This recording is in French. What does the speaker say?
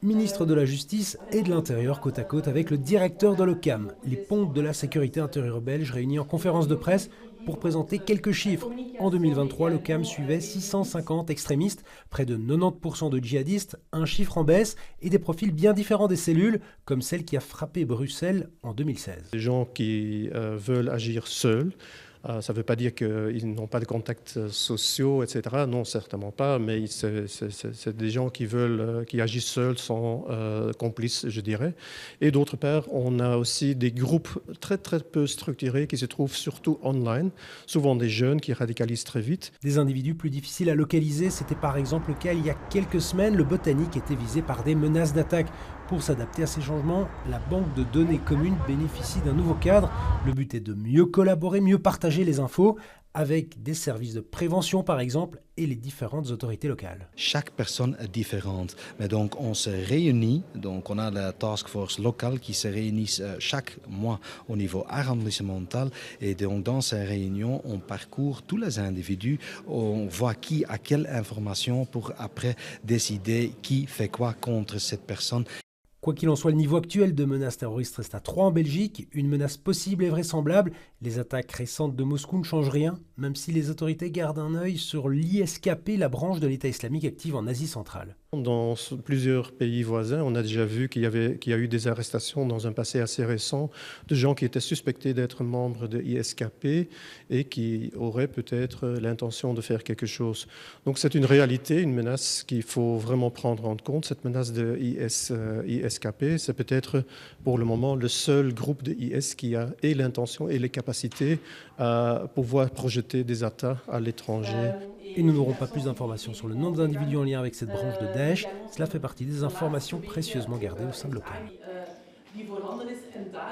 ministre de la Justice et de l'Intérieur côte à côte avec le directeur de l'OCAM, les pontes de la sécurité intérieure belge réunis en conférence de presse pour présenter quelques chiffres. En 2023, l'OCAM suivait 650 extrémistes, près de 90% de djihadistes, un chiffre en baisse et des profils bien différents des cellules, comme celle qui a frappé Bruxelles en 2016. Des gens qui veulent agir seuls. Ça ne veut pas dire qu'ils n'ont pas de contacts sociaux, etc. Non, certainement pas, mais c'est des gens qui agissent seuls, sans complices, je dirais. Et d'autre part, on a aussi des groupes très peu structurés qui se trouvent surtout online, souvent des jeunes qui radicalisent très vite. Des individus plus difficiles à localiser, c'était par exemple le cas il y a quelques semaines. Le Botanique était visé par des menaces d'attaque. Pour s'adapter à ces changements, la banque de données communes bénéficie d'un nouveau cadre. Le but est de mieux collaborer, mieux partager les infos, avec des services de prévention par exemple et les différentes autorités locales. Chaque personne est différente, mais donc on se réunit, donc on a la task force locale qui se réunit chaque mois au niveau arrondissemental et donc dans ces réunions on parcourt tous les individus, on voit qui a quelle information pour après décider qui fait quoi contre cette personne. Quoi qu'il en soit, le niveau actuel de menaces terroristes reste à 3 en Belgique, une menace possible et vraisemblable. Les attaques récentes de Moscou ne changent rien, même si les autorités gardent un œil sur l'ISKP, la branche de l'État islamique active en Asie centrale. Dans plusieurs pays voisins, on a déjà vu qu'il y a eu des arrestations dans un passé assez récent de gens qui étaient suspectés d'être membres de ISKP et qui auraient peut-être l'intention de faire quelque chose. Donc c'est une réalité, une menace qu'il faut vraiment prendre en compte. Cette menace de ISKP, c'est peut-être pour le moment le seul groupe de IS qui a et l'intention et les capacités à pouvoir projeter des attaques à l'étranger. Et nous n'aurons pas plus d'informations sur le nombre d'individus en lien avec cette branche de Daesh. Cela fait partie des informations précieusement gardées au sein de l'OCAM.